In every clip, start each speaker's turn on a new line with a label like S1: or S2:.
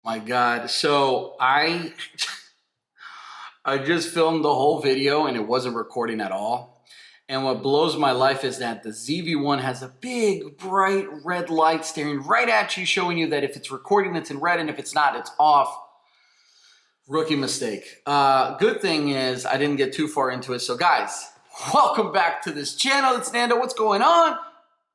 S1: My God. So I I just filmed the whole video and it wasn't recording at all. And what blows my life is that the ZV-1 has a big, bright red light staring right at you, showing you that if it's recording, it's in red, and if it's not, it's off. Rookie mistake. Good thing is I didn't get too far into it. So guys, welcome back to this channel. It's Nando. What's going on?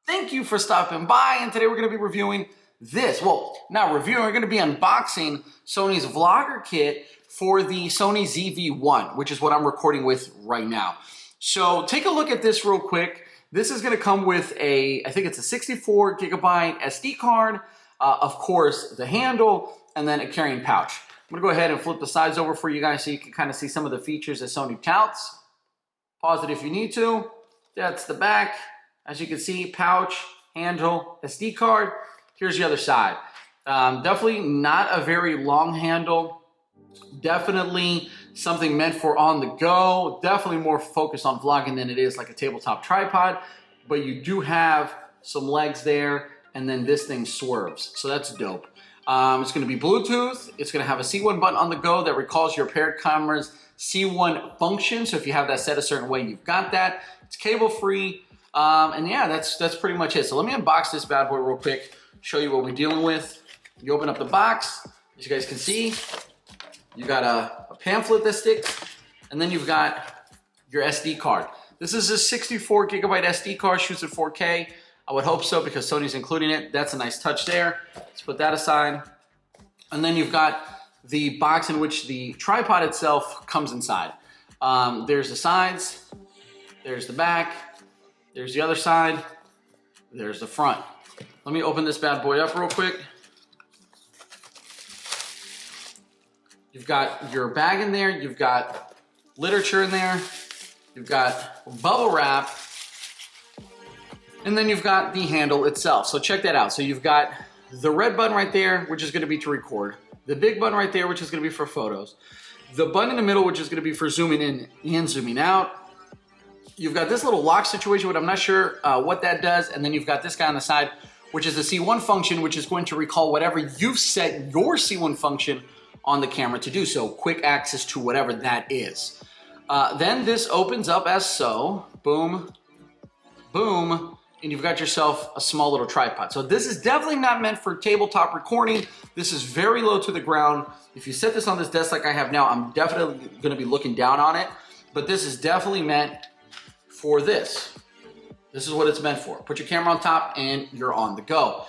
S1: Thank you for stopping by. And today we're going to be reviewing this. Well, not reviewing. We're going to be unboxing Sony's vlogger kit for the Sony ZV-1, which is what I'm recording with right now. So take a look at this real quick. This is going to come with I think it's a 64 gigabyte SD card, of course, the handle, and then a carrying pouch. I'm going to go ahead and flip the sides over for you guys so you can kind of see some of the features that Sony touts. Pause it if you need to. That's the back. As you can see, pouch, handle, SD card. Here's the other side. Definitely not a very long handle. Definitely something meant for on the go. Definitely more focused on vlogging than it is like a tabletop tripod. But you do have some legs there, and then this thing swerves. So that's dope. It's going to be Bluetooth. It's going to have a C1 button on the go that recalls your paired camera's C1 function. So if you have that set a certain way, you've got that. It's cable free. And yeah, that's pretty much it. So let me unbox this bad boy real quick, show you what we're dealing with. You open up the box, as you guys can see, you got a pamphlet that sticks, and then you've got your SD card. This is a 64 gigabyte SD card, shoots at 4K. I would hope so because Sony's including it. That's a nice touch there. Let's put that aside. And then you've got the box in which the tripod itself comes inside. There's the sides, there's the back, there's the other side, there's the front. Let me open this bad boy up real quick. You've got your bag in there, you've got literature in there, you've got bubble wrap, and then you've got the handle itself. So check that out. So you've got the red button right there, which is gonna be to record. The big button right there, which is gonna be for photos. The button in the middle, which is gonna be for zooming in and zooming out. You've got this little lock situation, but I'm not sure what that does. And then you've got this guy on the side, which is the C1 function, which is going to recall whatever you've set your C1 function on the camera to do. So quick access to whatever that is. Then this opens up as so. Boom, boom. And you've got yourself a small little tripod. So this is definitely not meant for tabletop recording. This is very low to the ground. If you set this on this desk like I have now, I'm definitely gonna be looking down on it. But this is definitely meant for this. This is what it's meant for. Put your camera on top and you're on the go.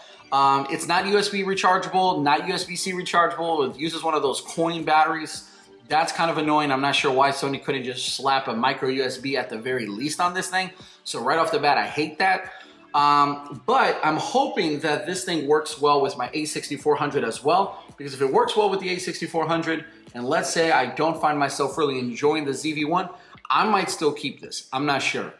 S1: It's not USB rechargeable, not USB-C rechargeable. It uses one of those coin batteries. That's kind of annoying. I'm not sure why Sony couldn't just slap a micro USB at the very least on this thing. So right off the bat, I hate that. But I'm hoping that this thing works well with my A6400 as well, because if it works well with the A6400, and let's say I don't find myself really enjoying the ZV-1, I might still keep this. I'm not sure.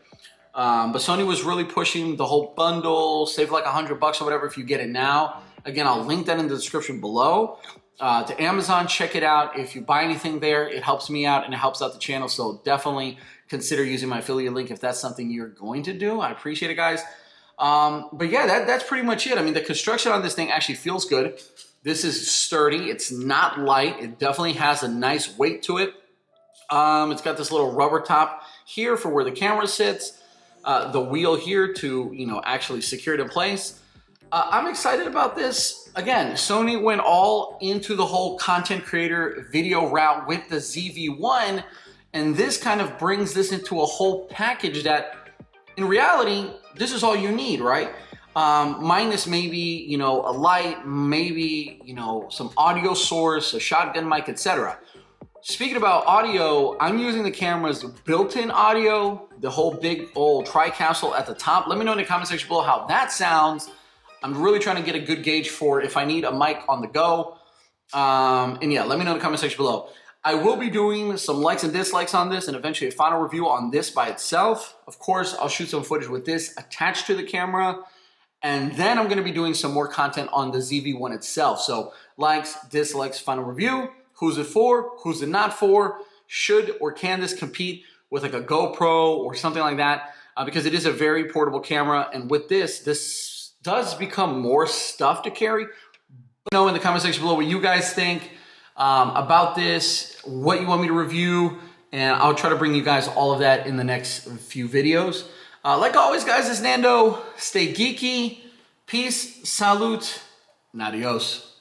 S1: But Sony was really pushing the whole bundle, save like $100 or whatever if you get it now. Again, I'll link that in the description below. To Amazon, check it out. If you buy anything there, it helps me out and it helps out the channel. So definitely consider using my affiliate link if that's something you're going to do. I appreciate it, guys. But yeah, that's pretty much it. I mean, the construction on this thing actually feels good. This is sturdy. It's not light. It definitely has a nice weight to it. It's got this little rubber top here for where the camera sits. The wheel here to, actually secure it in place. I'm excited about this. Again, Sony went all into the whole content creator video route with the ZV-1, and this kind of brings this into a whole package that, in reality, this is all you need, right? Minus maybe, a light, maybe, some audio source, a shotgun mic, etc. Speaking about audio, I'm using the camera's built-in audio, the whole big old tri-capsule at the top. Let me know in the comment section below how that sounds. I'm really trying to get a good gauge for if I need a mic on the go. And yeah, let me know in the comment section below. I will be doing some likes and dislikes on this and eventually a final review on this by itself. Of course, I'll shoot some footage with this attached to the camera. And then I'm gonna be doing some more content on the ZV-1 itself. So likes, dislikes, final review. Who's it for? Who's it not for? Should or can this compete with like a GoPro or something like that? Because it is a very portable camera. And with this does become more stuff to carry, Know in the comment section below what you guys think about this, what you want me to review, and I'll try to bring you guys all of that in the next few videos. Like always, guys, it's Nando. Stay geeky. Peace, salute, and adios.